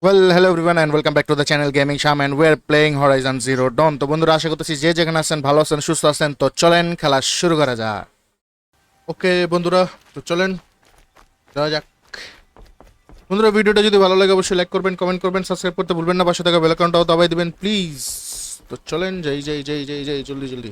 Well, hello everyone and welcome back to the channel Gaming Sham and we're playing Horizon Zero Dawn. তো বন্ধুরা আশা করতেছি যে যেখানে আছেন ভালো আছেন সুস্থ আছেন তো চলেন খেলা শুরু করা যাক। ওকে বন্ধুরা তো চলেন যাওয়া যাক। বন্ধুরা ভিডিওটা যদি ভালো লাগে অবশ্যই লাইক করবেন, কমেন্ট করবেন, সাবস্ক্রাইব করতে ভুলবেন না, পাশে থাকা বেল আইকনটাও দাবাই দিবেন প্লিজ। তো চলেন যাই জলদি।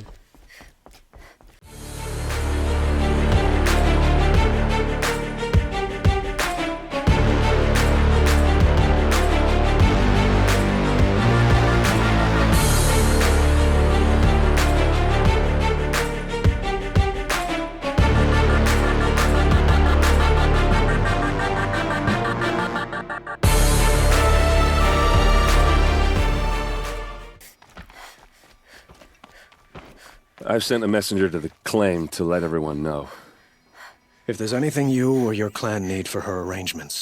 I've sent a messenger to the claim to let everyone know. If there's anything you or your clan need for her arrangements,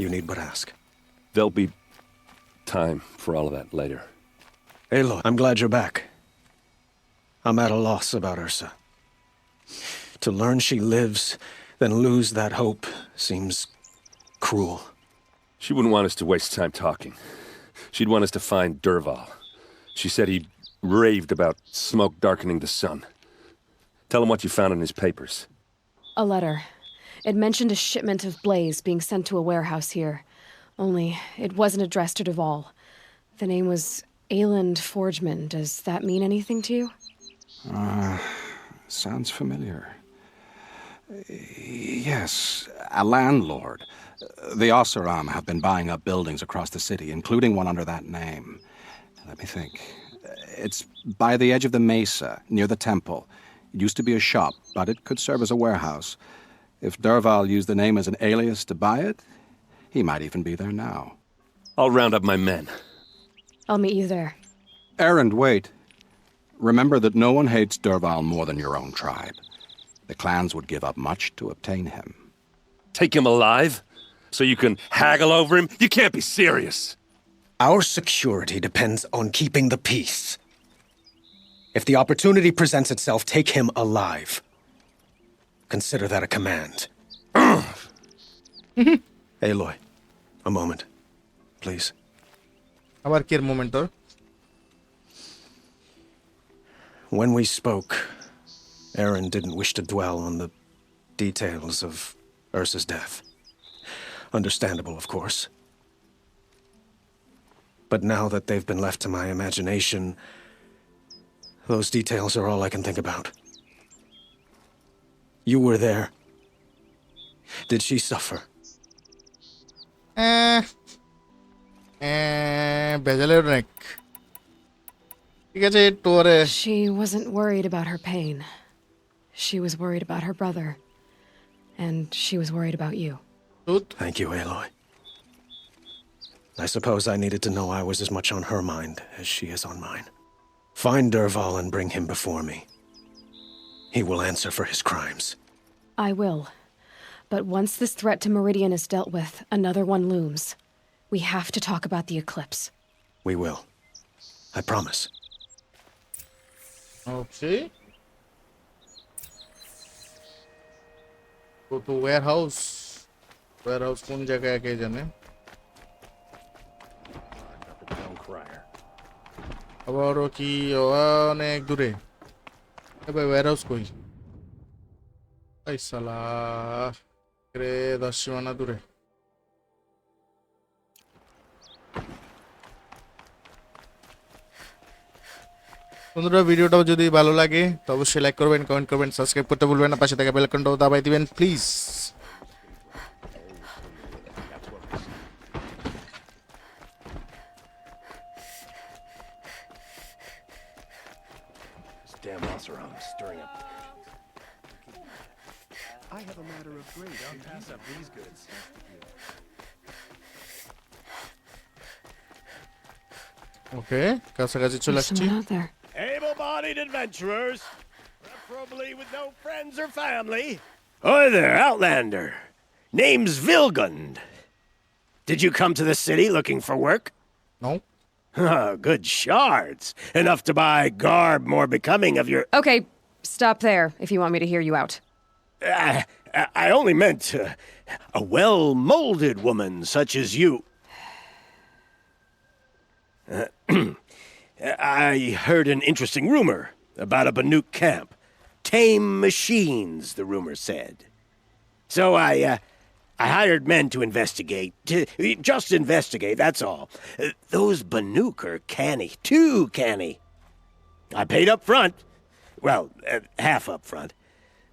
you need but ask. There'll be time for all of that later. ALOY, I'm glad you're back. I'm at a loss about Ursa. To learn she lives, then lose that hope seems cruel. She wouldn't want us to waste time talking. She'd want us to find Derval. She said he raved about smoke darkening the sun. Tell him what you found in his papers. A letter. It mentioned a shipment of blaze being sent to a warehouse here. Only, it wasn't addressed to Derval. The name was Ayland Forgeman. Does that mean anything to you? Sounds familiar. Yes, a landlord. The Oseram have been buying up buildings across the city, including one under that name. Let me think. It's by the edge of the mesa, near the temple. It used to be a shop, but it could serve as a warehouse. If Derval used the name as an alias to buy it, he might even be there now. I'll round up my men. I'll meet you there. Errand, wait. Remember that no one hates Derval more than your own tribe. The clans would give up much to obtain him. Take him alive? So you can haggle over him? You can't be serious. Our security depends on keeping the peace. If the opportunity presents itself, take him alive. Consider that a command. Aloy, a moment, please. আবার কি moment তোর? When we spoke, Aaron didn't wish to dwell on the details of Ursa's death. Understandable, of course. But now that they've been left to my imagination, those details are all I can think about. You were there. Did she suffer? বেজালের নেক ঠিক আছে তোরে She wasn't worried about her pain. She was worried about her brother. And she was worried about you. Thank you, Aloy. I suppose I needed to know I was as much on her mind as she is on mine. Find Derval and bring him before me. He will answer for his crimes. I will. But once this threat to Meridian is dealt with, another one looms. We have to talk about the eclipse. We will. I promise. Okay. Go to warehouse. Warehouse কোন জায়গায় কে জানে? আবারও কি অনেক দূরে? এবার warehouse কই? এই শালা রে 10 সীমানা দূরে। বন্ধুরা ভিডিওটাও যদি ভালো লাগে তো অবশ্যই লাইক করবেন, কমেন্ট করবেন, সাবস্ক্রাইব করতে ভুলবেন না, পাশে থাকা বেল আইকনটাও দাবাই দিবেন please. Damn Oseram stirring up. I have a matter of great. Don't pass up these goods. ওকে কাছাকাছি চলে There's আসছি। someone out there. Able-bodied adventurers, preferably with no friends or family. Hi there, Outlander. Name's Vilgund. Did you come to the city looking for work? No. Good shards. Enough to buy garb more becoming of your... Okay, stop there if you want me to hear you out. I only meant a well-molded woman such as you. I heard an interesting rumor about a Banuk camp. Tame machines, the rumor said. So I hired men to investigate. Just investigate, that's all. Those Banuk are canny, too canny. I paid up front. Well, half up front.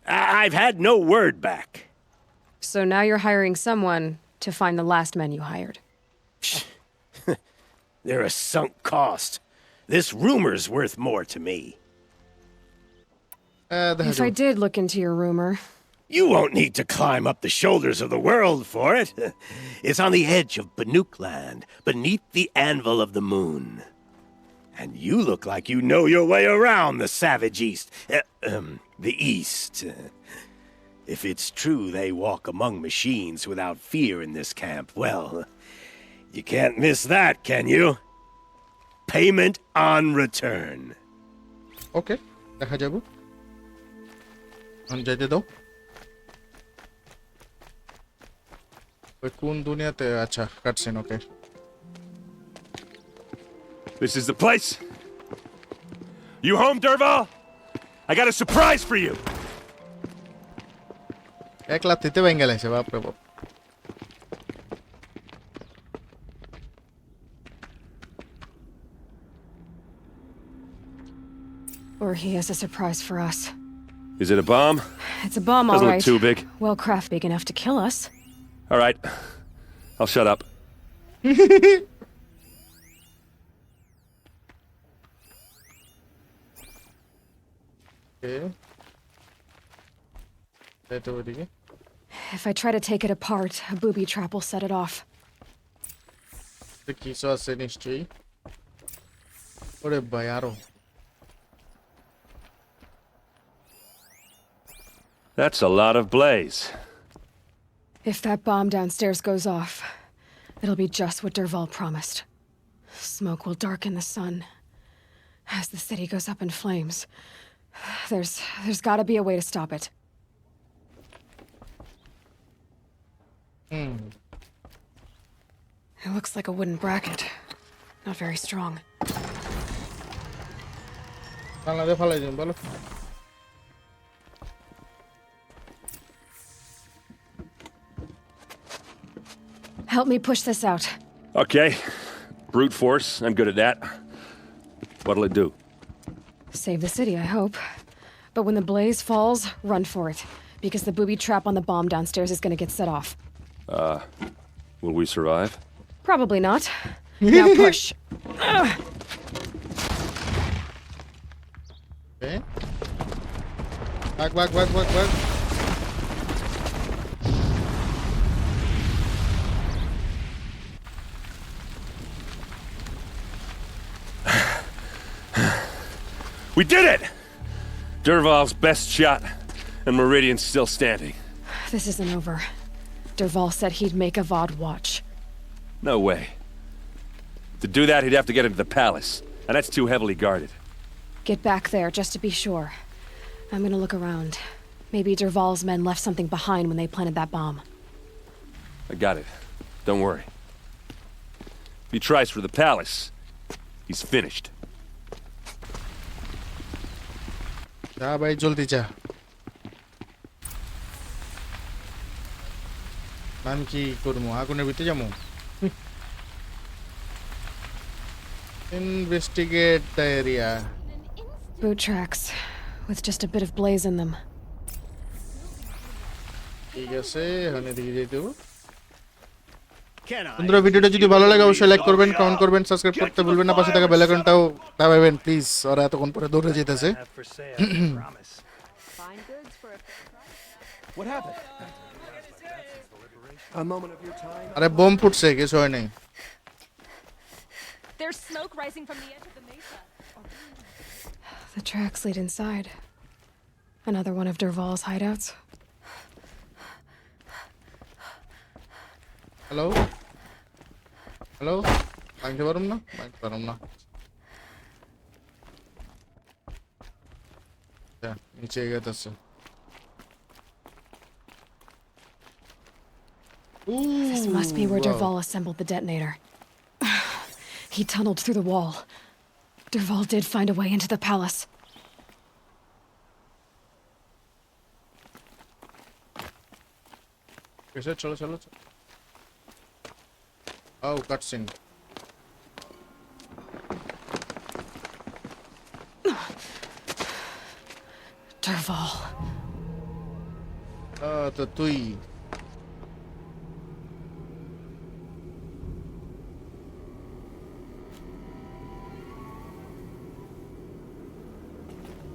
I've had no word back. So now you're hiring someone to find the last men you hired. They're a sunk cost. This rumor's worth more to me. If I did look into your rumor, You won't need to climb up the shoulders of the world for it. It's on the edge of Banuk land, beneath the anvil of the moon. And you look like you know your way around the savage east. The east. If it's true they walk among machines without fear in this camp, well, you can't miss that, can you? Payment on return. ওকে দেখা যাব আমি যাইতে দাও ওই কোন দুনিয়াতে আচ্ছা কাটছেন ওকে This is the place? You home, Derval? I got a surprise for you. এক লাথিতে ভেঙে গেছে বাপ রে বাপ or he has a surprise for us. Is it a bomb? It's a bomb, all Doesn't look right. too big. Well, craft big enough to kill us. All right. I'll shut up. ওকে যাইতে ওদিকে If I try to take it apart, a booby trap will set it off. কিছু আছে নিশ্চয়ই ওরে ভাই আরো That's a lot of blaze. If that bomb downstairs goes off, it'll be just what Derval promised. Smoke will darken the sun. As the city goes up in flames, there's gotta be a way to stop it. It looks like a wooden bracket. Not very strong. ফালাতে ফালাই দিন বলো Help me push this out. Okay. Brute force. I'm good at that. What'll it do? Save the city, I hope. But when the blaze falls, run for it. Because the booby trap on the bomb downstairs is gonna get set off. Will we survive? Probably not. Now push. ওকে বাক We did it! Derval's best shot, and Meridian's still standing. This isn't over. Derval said he'd make a VOD watch. No way. To do that, he'd have to get into the palace, and that's too heavily guarded. Get back there, just to be sure. I'm gonna look around. Maybe Derval's men left something behind when they planted that bomb. I got it. Don't worry. If he tries for the palace, he's finished. যা ভাই জলদি যা আমি কি করবো আগুনের ভিতরে যাবো investigate the area Boot tracks, with just a bit of blaze in them. ঠিক আছে এখন এদিকে যেতে হবে Can I? বন্ধুরা ভিডিওটা যদি ভালো লাগে অবশ্যই লাইক করবেন কমেন্ট করবেন সাবস্ক্রাইব করতে ভুলবেন না পাশে থাকা বেল আইকনটাও দাবাবেন প্লিজ ওরা এতক্ষণ পরে দৌড়ে যেতেছে For sale, promise. What happened? A moment of your time? আরে বোম ফুটছে কিছু হয় নাই There's smoke rising from the edge of the mesa. The tracks lead inside. Another one of Derval's hideouts. Hello hello ভাঙতে পারুম না ভাঙতে পারুম না নিচে গেতেছে This must be where Derval assembled the detonator. He tunneled through the wall. Dervahl did find a way into the palace. कैसे चलो चलो चलो Oh, cutscene. Dervahl. তো তুই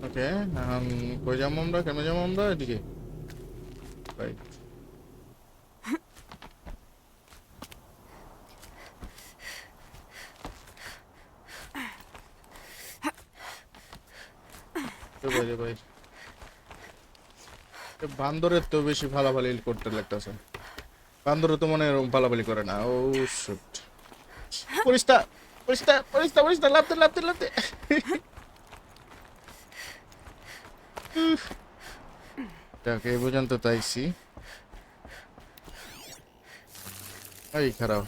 ওকে কই যাবো আমরা কেমনে যাবো আমরা এদিকে রাইট ভাই ভাই বান্দরের তো বেশি ফালাফালি করতে লাগতেছে বান্দর তো মনে এরকম ফালাফালি করে না ও শুট পরিষ্কার পরিষ্কার পরিষ্কার পরিষ্কার লাভতে লাভতে লাভতে ওকে এই পর্যন্ত তাইছি এই খারাপ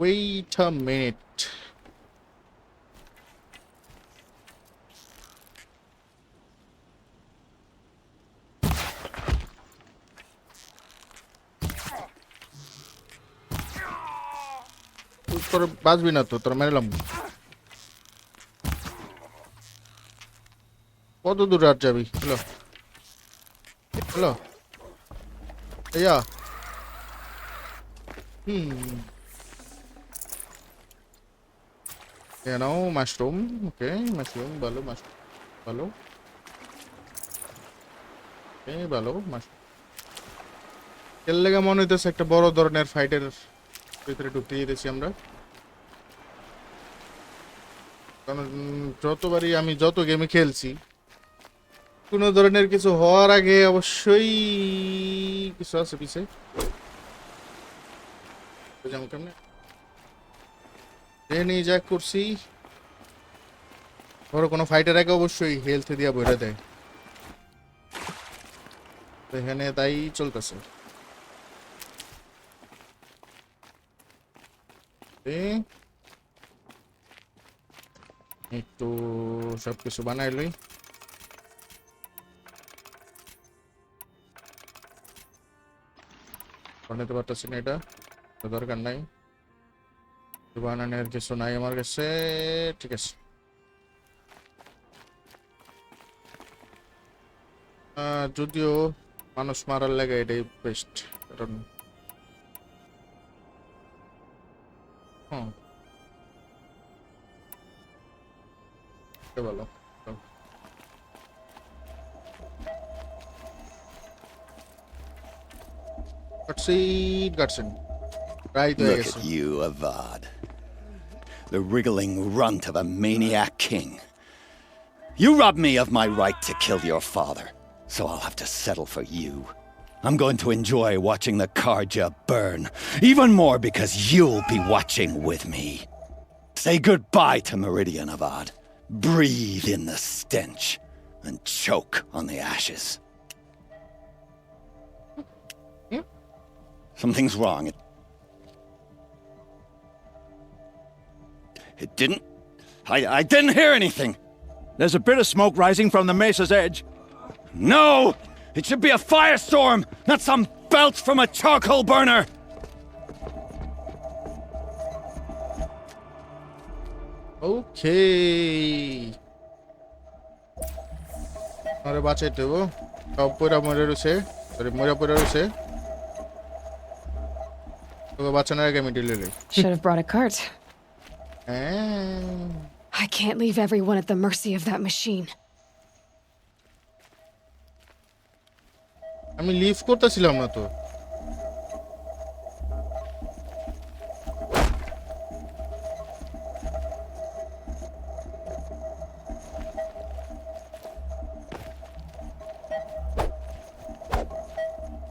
Wait a minute. তোর বাজবি না তো তোর মেরেলাম কত দূর আর যাবি হ্যালো হ্যালো ইয়া মাশরুম ওকে মাশরুম ভালো মাশরুম ভালো ভালো মাশরুম এর লেগে মনে হইতেছে একটা বড় ধরনের ফাইটের ভিতরে ঢুকতে যেতেছি আমরা কারণ যতবারই আমি যত গেমে খেলছি কোনো ধরনের কিছু হওয়ার আগে অবশ্যই কিছু আছে পিছে যেমন কেমনে নিয়ে যা করছি ধরো কোনো ফাইটার আগে অবশ্যই হেলথ দিয়া বইটা দেয় এখানে তাই চলতেছে একটু সবকিছু বানাই লই বানাতে পারতেছি না এটা দরকার নাই বানানোর কিছু নাই আমার কাছে ঠিক আছে যদিও মানুষ মারার লাগে এটাই বেস্ট কারণ ভালো right Look at you, Avad. The wriggling runt of a maniac king. You robbed me of my right to kill your father, so I'll have to settle for you. I'm going to enjoy watching the Karja burn, even more because you'll be watching with me. Say goodbye to Meridian, Avad. Breathe in the stench and choke on the ashes. Something's wrong. It didn't... I didn't hear anything. There's a bit of smoke rising from the mesa's edge. No! It should be a firestorm, not some belch from a charcoal burner! Okay. আরে বাঁচাই দেবো সব পয়রা মরে রয়েছে sorry মরে পয়রা রয়েছে তোকে বাঁচানোর আগে আমি ডিলে লই Should have brought a cart. হ্যাঁ I can't leave everyone at the mercy of that machine. আমি লিভ করতেছিলাম না তো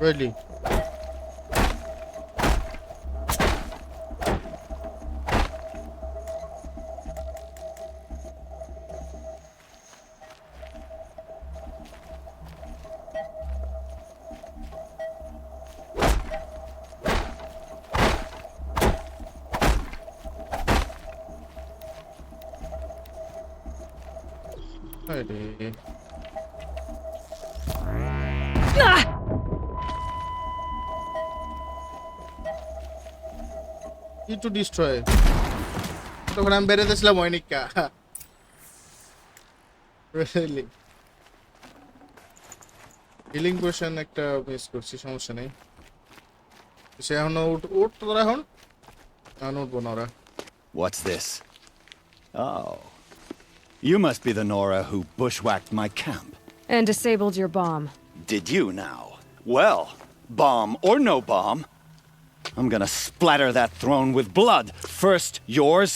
Really? আরে কি টু ডিস্ট্রয় তখন আমি বেরোতেছিলাম অনিকা রিয়েলি হিলিং পোশন একটা মিস করছি সমস্যা নেই সে এখন উঠ তোরা এখন উঠবো না ওরা What's this? Oh. You must be the Nora who bushwhacked my camp. And disabled your bomb. Did you now? Well, bomb or no bomb, I'm gonna splatter that throne with blood. First yours,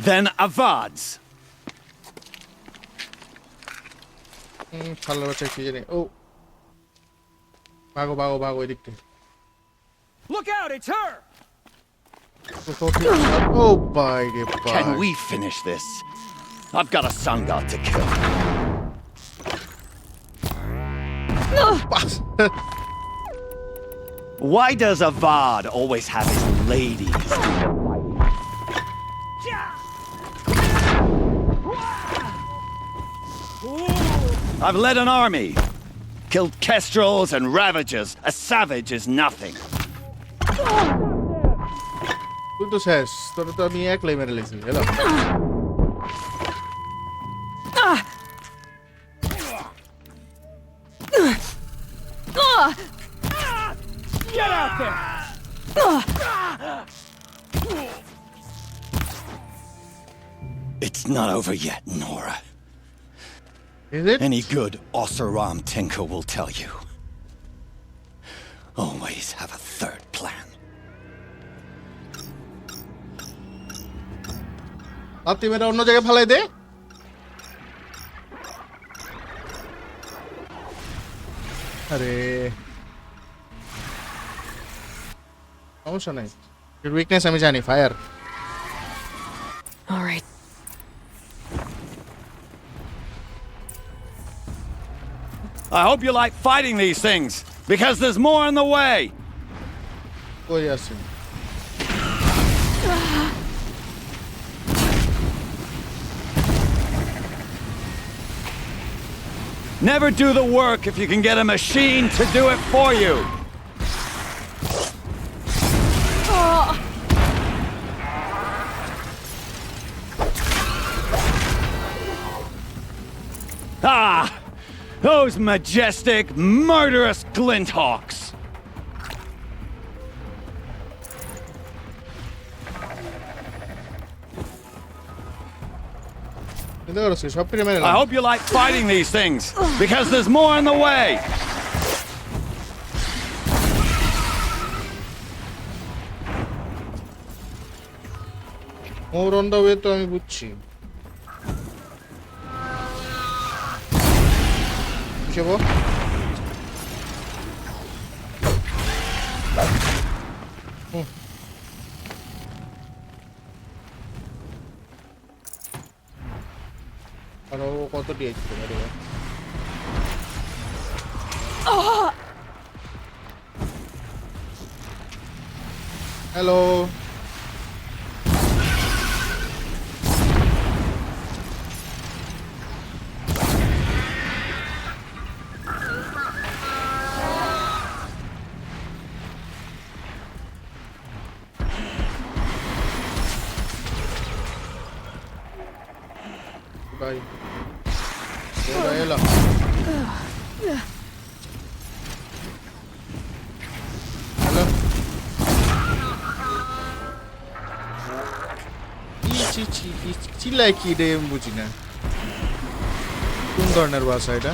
then Avad's. খালার বাচ্চা কি জানি ও ভাগো এদিক থেকে Look out, it's her! ও ভাই রে ভাই Can we finish this? I've got a sun god to kill. Why does Avad always have his ladies? I've led an army. Killed kestrels and ravagers. A savage is nothing. তুই তো শেষ তোর তো আমি একলাই মেরে লেছি hello Get out there! It's not over yet, Nora. Is it? Any good Oseram tinker will tell you. Always have a third plan. আপনি মেরে অন্য জায়গায় ফালাই দে আরে সমস্যা নাই এর উইকনেস আমি জানি fire All right. I hope you like fighting these things, because there's more on the way. কই আছে Never do the work if you can get a machine to do it for you. Ah! Those majestic, murderous glinthawks! কিন্তু করছে সব করে মেরে I hope you like fighting these things, because there's more on the way. More on the way তো আমি বুঝছি কেবো আরো কত দিয়েছি মেরে হ্যালো Bye. Hola. Hello. চিল্লাই কি রে আমি বুঝি না কোন ধরনের ভাষা এটা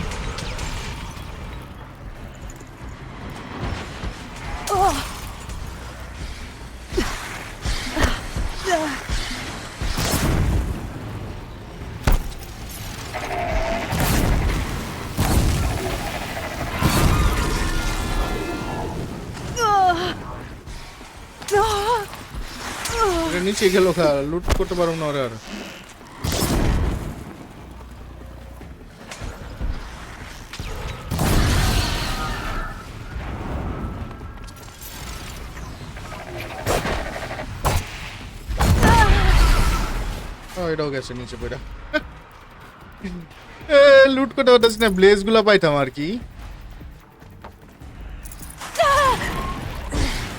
নিচে গেল খা লুট করতে পারো না ওরা আর এটাও গেছে নিচে পড়া লুট করতে পারতেছি না, ব্লেজ গুলো পাইতাম আর কি।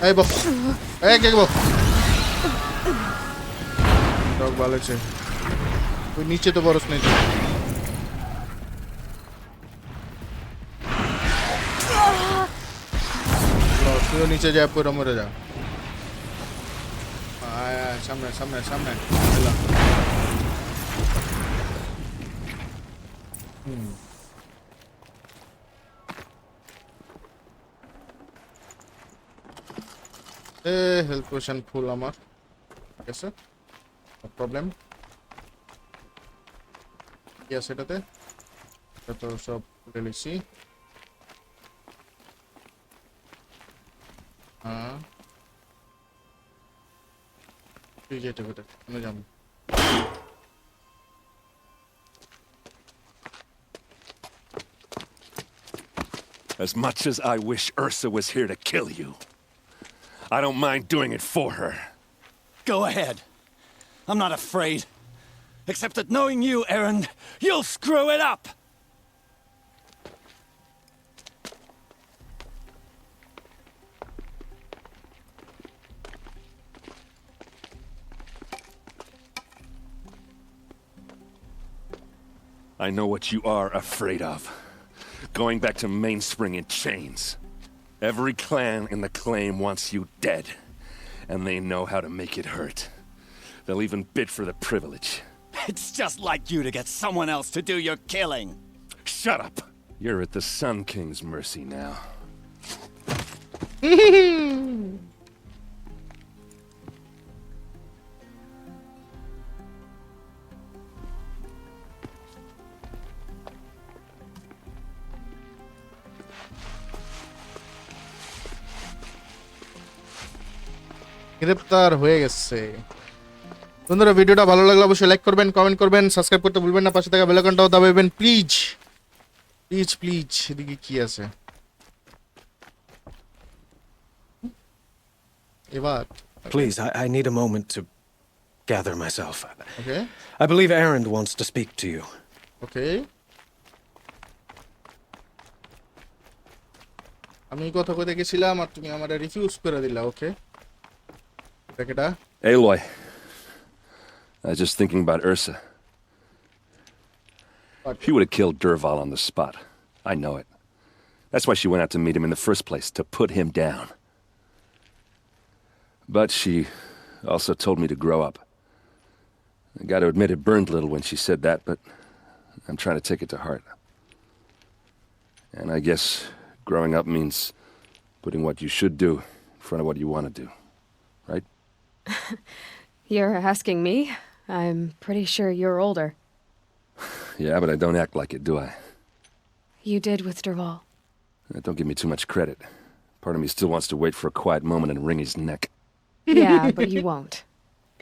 এই বস, এই কে বস, ডগ ভালো আছে। ওই নিচে তো বরস নেই। তুইও নিচে যা, পুরো মরে যা। আয় আয়, সামনে সামনে সামনে। হেলথ পোশন ফুল আমার, ঠিক আছে, নো প্রবলেম। কি আছে এটাতে? এটা তো সব খুলে নিছি। হ্যাঁ, তুই যেতে কোথায়? আমি যাবো। As much as I wish Ursa was here to kill you, I don't mind doing it for her. Go ahead. I'm not afraid. Except that knowing you, Erend, you'll screw it up! I know what you are afraid of. Going back to Mainspring in chains. Every clan in the claim wants you dead. And they know how to make it hurt. They'll even bid for the privilege. It's just like you to get someone else to do your killing. Shut up! You're at the Sun King's mercy now. গ্রেপ্তার হয়ে গেছে। বন্ধুরা ভিডিওটা ভালো লাগলে অবশ্যই like করবেন, comment করবেন, সাবস্ক্রাইব করতে ভুলবেন না, পাশে থাকা বেল আইকনটাও দাবাবেন প্লিজ প্লিজ প্লিজ। এদিকে কি আছে এবার? Please, I need a moment to gather myself. Okay I believe Erend wants to speak to you. ওকে, আমি কথা কইতে গেছিলাম আর তুমি আমারে রিফিউজ করে দিলা। ওকে, এটা কেটা? Aloy. I was just thinking about Ursa. What? She would have killed Dervahl on the spot. I know it. That's why she went out to meet him in the first place, to put him down. But she also told me to grow up. I gotta admit it burned a little when she said that, but I'm trying to take it to heart. And I guess growing up means putting what you should do in front of what you want to do. Right? You're asking me? I'm pretty sure you're older. Yeah, but I don't act like it, do I? You did with Dervahl. Don't give me too much credit. Part of me still wants to wait for a quiet moment and wring his neck. Yeah, but you won't.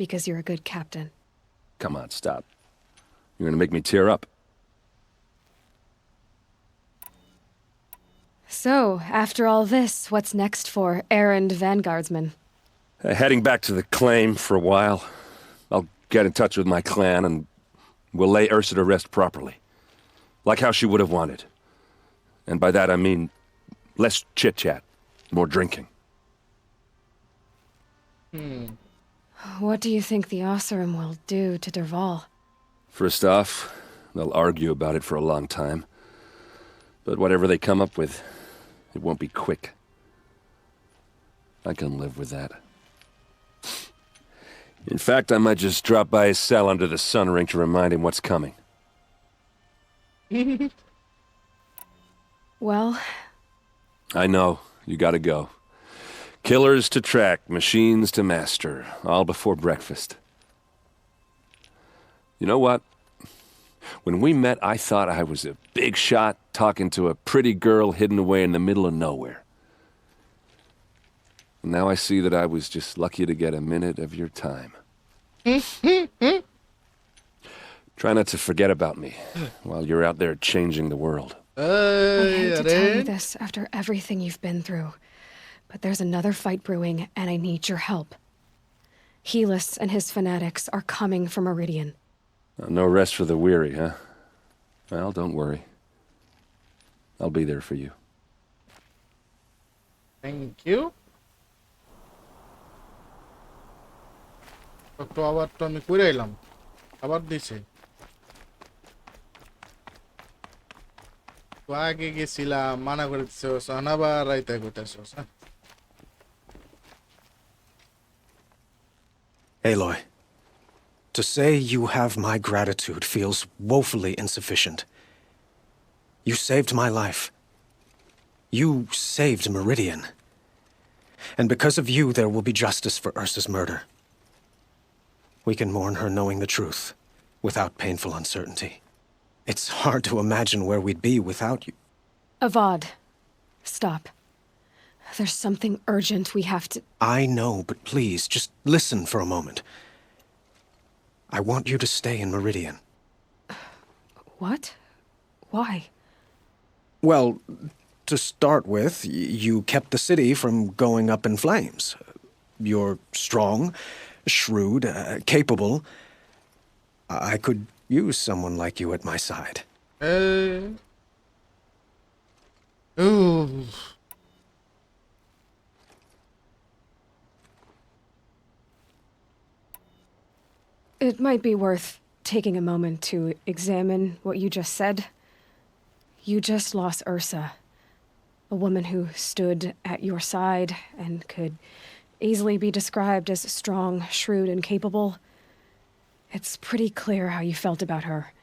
Because you're a good captain. Come on, stop. You're gonna make me tear up. So, after all this, what's next for Erend Vanguardsman? Heading back to the claim for a while. I'll get in touch with my clan and we'll lay Ursa to rest properly. Like how she would have wanted. And by that I mean less chit-chat, more drinking. What do you think the Osseram will do to Dervahl? First off, they'll argue about it for a long time. But whatever they come up with, it won't be quick. I can live with that. In fact, I might just drop by his cell under the sun ring to remind him what's coming. Well, I know, you gotta go. Killers to track, machines to master, all before breakfast. You know what? When we met, I thought I was a big shot talking to a pretty girl hidden away in the middle of nowhere. And now I see that I was just lucky to get a minute of your time. Try not to forget about me while you're out there changing the world. I hate to tell you this after everything you've been through, but there's another fight brewing and I need your help. Helis and his fanatics are coming for Meridian. No rest for the weary, huh? Well, don't worry. I'll be there for you. Thank you. তো আবার তো আমি করে এলাম, আবার দিছে। তো আগে গেছিলাম, মানা করে দিচ্ছ, আবার রাইতে করতেছ। Aloy, to say you have my gratitude feels woefully insufficient. You saved my life. You saved Meridian. And because of you, there will be justice for Ursa's murder. We can mourn her knowing the truth, without painful uncertainty. It's hard to imagine where we'd be without you. Avad, stop. There's something urgent we have to... I know, but please, just listen for a moment. I want you to stay in Meridian. What? Why? Well, to start with, you kept the city from going up in flames. You're strong, shrewd, capable. I could use someone like you at my side. Ooh. It might be worth taking a moment to examine what you just said. You just lost Ursa, a woman who stood at your side and could easily be described as strong, shrewd, and capable. It's pretty clear how you felt about her.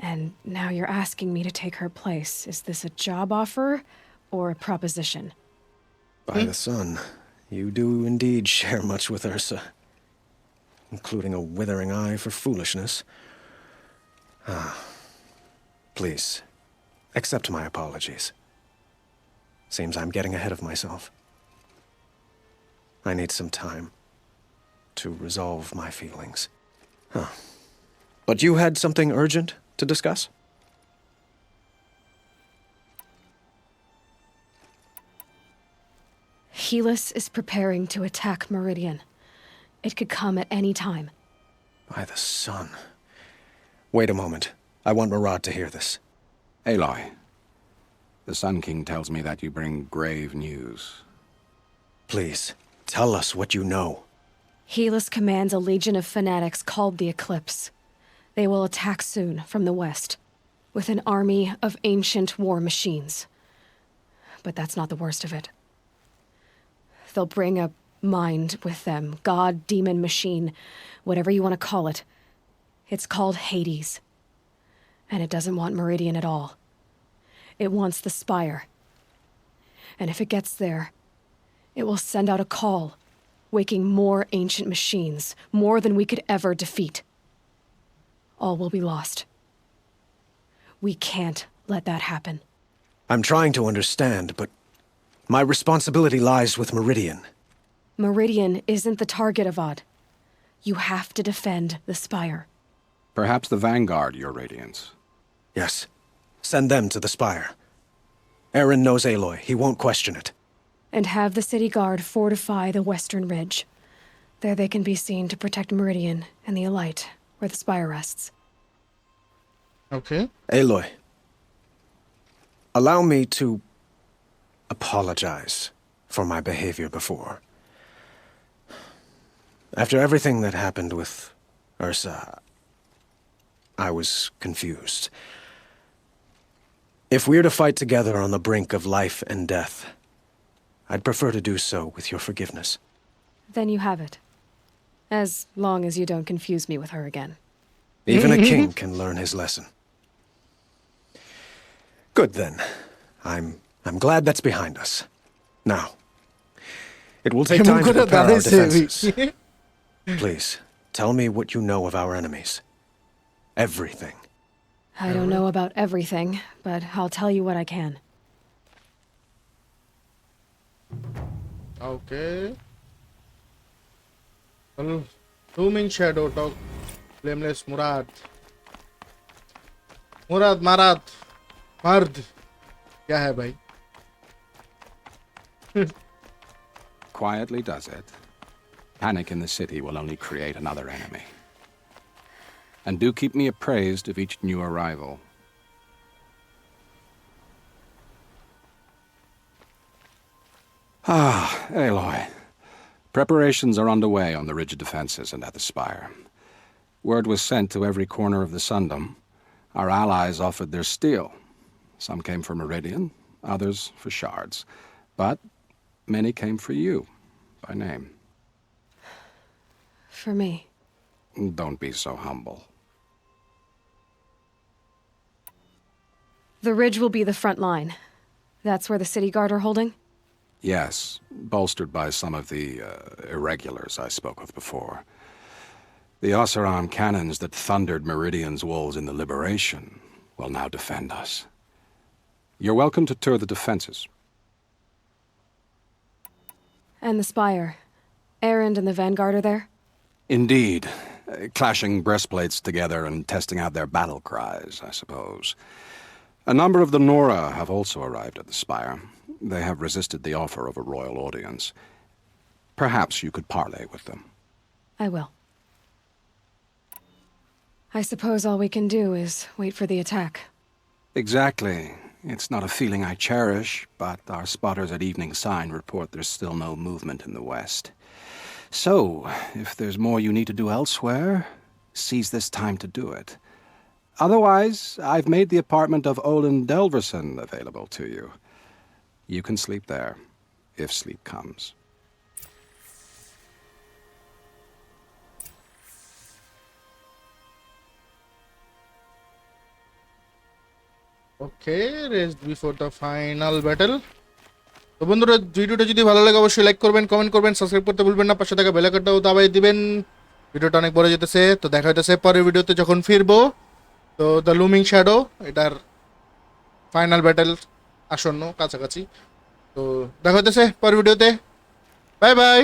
And now you're asking me to take her place. Is this a job offer or a proposition? By the sun, you do indeed share much with Ursa, including a withering eye for foolishness. Please, accept my apologies. Seems I'm getting ahead of myself. I need some time to resolve my feelings. But you had something urgent to discuss? Helis is preparing to attack Meridian. It could come at any time. By the sun. Wait a moment. I want Murad to hear this. Aloy, the Sun King tells me that you bring grave news. Please, tell us what you know. Helis commands a legion of fanatics called the Eclipse. They will attack soon from the west, with an army of ancient war machines. But that's not the worst of it. They'll bring a mind with them, god, demon, machine, whatever you want to call it. It's called Hades. And it doesn't want Meridian at all. It wants the Spire. And if it gets there, it will send out a call, waking more ancient machines, more than we could ever defeat. All will be lost. We can't let that happen. I'm trying to understand, but my responsibility lies with Meridian. Meridian isn't the target, Avad. You have to defend the Spire. Perhaps the Vanguard, Your Radiance. Yes. Send them to the Spire. Aaron knows Aloy. He won't question it. And have the city guard fortify the western ridge. There they can be seen to protect Meridian and the Elite, where the Spire rests. Okay. Aloy, allow me to apologize for my behavior before. After everything that happened with Ursa, I was confused. If we're to fight together on the brink of life and death, I'd prefer to do so with your forgiveness. Then you have it. As long as you don't confuse me with her again. Even a king can learn his lesson. Good then. I'm glad that's behind us. Now, it will take time to prepare our defenses. Please, tell me what you know of our enemies. Everything. I don't know about everything, but I'll tell you what I can. Okay. Well, looming shadow talk. Blameless Murad. Murad, Marad. Mard. क्या है भाई? Quietly does it. Panic in the city will only create another enemy. And do keep me appraised of each new arrival. Ah, Aloy. Preparations are underway on the rigid defenses and at the spire. Word was sent to every corner of the Sundom. Our allies offered their steel. Some came for Meridian, others for shards. But many came for you, by name. For me. Don't be so humble. The ridge will be the front line. That's where the city guard are holding? Yes, bolstered by some of the irregulars I spoke of before. The Oseram cannons that thundered Meridian's walls in the Liberation will now defend us. You're welcome to tour the defenses. And the spire. Erend and the Vanguard are there? Indeed. Clashing breastplates together and testing out their battle cries, I suppose. A number of the Nora have also arrived at the spire. They have resisted the offer of a royal audience. Perhaps you could parley with them. I will. I suppose all we can do is wait for the attack. Exactly. It's not a feeling I cherish, but our spotters at Evening Sign report there's still no movement in the west. So, if there's more you need to do elsewhere, seize this time to do it. Otherwise, I've made the apartment of Olin Delverson available to you. You can sleep there, if sleep comes. Okay, rest before the final battle. তো বন্ধুরা, ভিডিওটা যদি ভালো লাগে অবশ্যই like করবেন, comment করবেন, subscribe করতে ভুলবেন না, পাশে থাকা বেল আইকনটাও দাবাই দিবেন। ভিডিওটা অনেক বড় যেতেছে, তো দেখা হইতেছে পরের ভিডিওতে যখন ফিরবো। তো দ্য লুমিং শ্যাডো এটার ফাইনাল ব্যাটল আসন্ন কাছাকাছি। তো দেখা হইতেছে পরের ভিডিওতে। Bye bye.